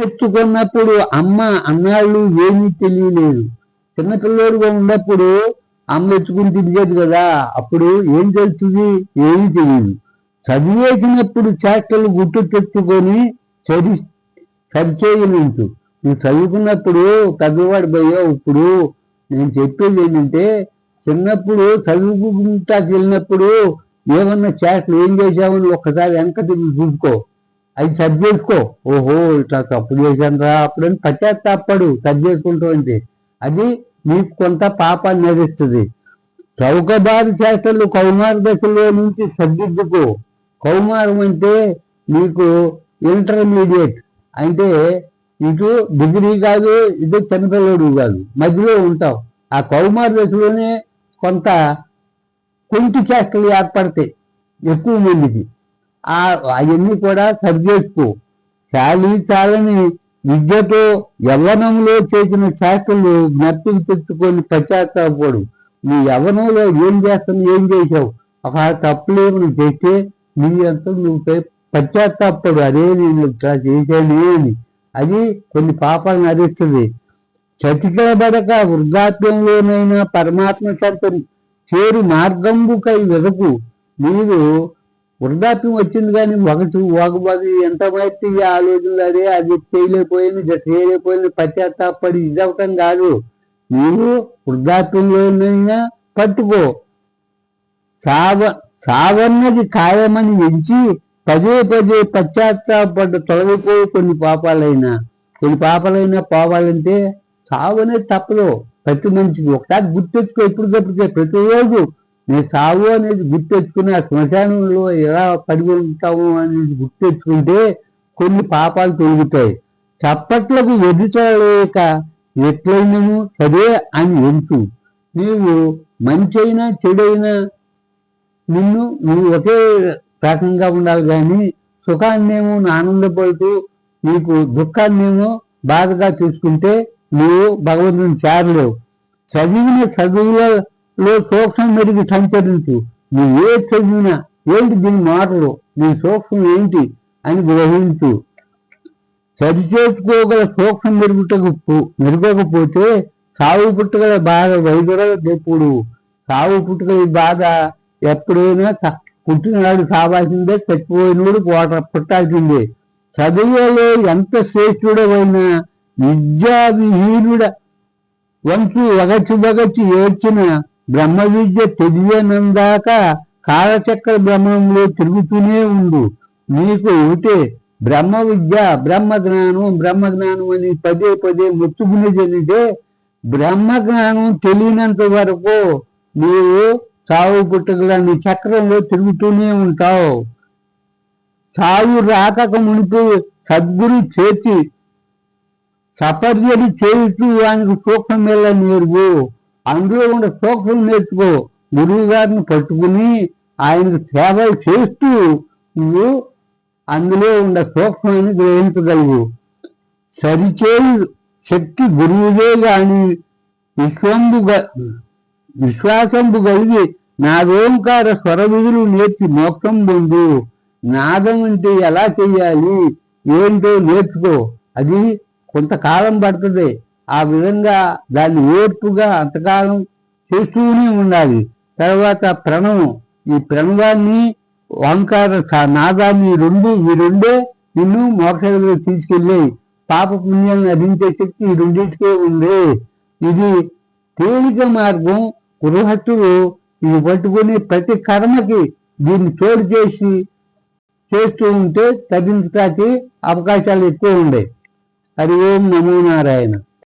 తెచ్చుకున్నప్పుడు అమ్మ అన్నాళ్ళు ఏమీ తెలియలేదు. చిన్నపిల్లోడుగా ఉన్నప్పుడు అమ్మ ఎత్తుకుని తిరిగేది కదా, అప్పుడు ఏం తెలుస్తుంది? ఏమీ తెలియదు. చదివేసినప్పుడు చేష్టలు గుర్తు తెచ్చుకొని సరిచేయనంటూ నువ్వు చదువుకున్నప్పుడు పెద్దవాడు పోయావు. ఇప్పుడు నేను చెప్పేది ఏంటంటే, చిన్నప్పుడు చదువుకుంటాకి వెళ్ళినప్పుడు ఏమన్నా చేష్టలు ఏం చేసావని ఒక్కసారి వెనక తిరిగి చూసుకో, అది సరి చేసుకో. ఓహో ఇట్లా తప్పు చేశాను రా అప్పుడని పశ్చాత్తాపడు సరి చేసుకుంటూ ఉంటే అది నీకు కొంత పాపాన్ని నడుస్తుంది. చౌకబారు చేష్టలు కౌమార దశలో నుంచి సర్దిద్దుకో. కౌమారం అంటే నీకు ఇంటర్మీడియట్ అంటే ఇటు డిగ్రీ కాదు, ఇటు చిన్నపిల్లడు కాదు, మధ్యలో ఉంటావు. ఆ కౌమార దశలోనే కొంత కుంటి చేష్టలు ఏర్పడతాయి ఎక్కువ మందికి. అవన్నీ కూడా సరి చేసుకో. చాలని విద్యతో యవ్వనంలో చేసిన చేష్టలు జ్ఞప్తికి తెచ్చుకొని పశ్చాత్తాపడు. నీ యవ్వనంలో ఏం చేస్తాను, ఏం చేసావు, ఒక తప్పులేమని చేస్తే నీ అంతా నువ్వు పశ్చాత్తాపడు. అదే నేను ఇట్లా చేశాను అని. అది కొన్ని పాపాలను నడుస్తుంది. చతికిలబడక వృద్ధాప్యంలోనైనా పరమాత్మ చెంత చేరు మార్గంబుకై వెదకు. మీరు వృద్ధాప్యం వచ్చింది కానీ ఒకటి ఎంత మైత్రి ఆలోచనలు అదే అది చేయలేకపోయింది, చేయలేకపోయింది పశ్చాత్తాపడి ఇదవటం కాదు. మీరు వృద్ధాప్యంలోనైనా పట్టుకో. సావన్నది ఖాయమని ఎంచి పదే పశ్చాత్తాపడ్డ తొలగిపోయి కొన్ని పాపాలైనా పోవాలంటే సావు అనేది తప్పదు ప్రతి మనిషికి. ఒకసారి గుర్తెచ్చుకో, ఎప్పటికప్పటికే ప్రతిరోజు నేను సావు అనేది గుర్తెచ్చుకుని ఆ శ్మశానంలో ఎలా పడి ఉంటాము అనేది గుర్తెచ్చుకుంటే కొన్ని పాపాలు తొలుగుతాయి. చప్పట్లకు ఎదుటలేక ఎట్లయినను సరే అని ఎంచు. నీవు మంచి అయినా చెడైనా నువ్వు ఒకే రకంగా ఉండాలి కానీ సుఖాన్నేమో ఆనందపడుతూ నీకు దుఃఖాన్నేమో బాధగా చూసుకుంటే నువ్వు భగవంతుని చేరలేవు. చదివిన చదువులలో సూక్ష్మం మెరుగు సంచరించు. నువ్వు ఏ చదివినా ఏంటి దీని మాటలు, నీ సూక్ష్మం ఏంటి అని గ్రహించు. సరిచేసుకోగల సూక్ష్మం మెరుగకపోతే సావు పుట్టుగల బాధ వైద్యుడు. సావు పుట్టుగల బాధ ఎప్పుడైనా పుట్టినవాడు సావాల్సిందే, చచ్చిపోయినోడు పుట్టాల్సిందే. చదువులో ఎంత శ్రేష్ఠుడవైనా విద్యావిహీనుడ వంశు వగచి ఏడ్చిన బ్రహ్మ విద్య తెలియనందాక కాలచక్ర బ్రహ్మంలో తిరుగుతూనే ఉండు. నీకు ఒకటే బ్రహ్మ విద్య, బ్రహ్మజ్ఞానం అని పదే మొత్తుకునేది ఏంటంటే, బ్రహ్మజ్ఞానం తెలియనంత వరకు నీవు సావు పుట్టుకల నీ చక్రంలో తిరుగుతూనే ఉంటావు. సావు రాకక మునిపి సద్గురు చేర్చి సపర్యలు చేస్తూ ఆయనకు సూక్ష్మం మేళ నేర్పు. అందులో ఉండే సూక్ష్మం నేర్చుకో. గురువు గారిని పట్టుకుని ఆయనకు సేవలు చేస్తూ నువ్వు అందులో ఉండే సూక్ష్మాన్ని గ్రహించగలవు. సరిచేయి శక్తి గురువుదే గాని విశ్వాసంబు కలిగి నాదోంకార స్వర విధులు నేర్చి మోక్షం పొందు. నాదం అంటే ఎలా చెయ్యాలి ఏంటో నేర్చుకో. అది కొంతకాలం పడుతుంది. ఆ విధంగా దాన్ని ఓర్పుగా అంతకాలం చేస్తూనే ఉండాలి. తర్వాత ప్రణవం, ఈ ప్రణవాన్ని ఓంకార నాదాన్ని ఈ రెండే నిన్ను మోక్షంలో తీసుకెళ్ళి పాప పుణ్యాలను నటించే శక్తి ఈ రెండింటికే ఉంది. ఇది తేలిక మార్గం. గృహస్థులు ఇది పట్టుకుని ప్రతి కర్మకి దీన్ని తోడు చేస్తూ ఉంటే తగ్గించడానికి అవకాశాలు ఎక్కువ ఉండే. హరి ఓం నమో నారాయణ.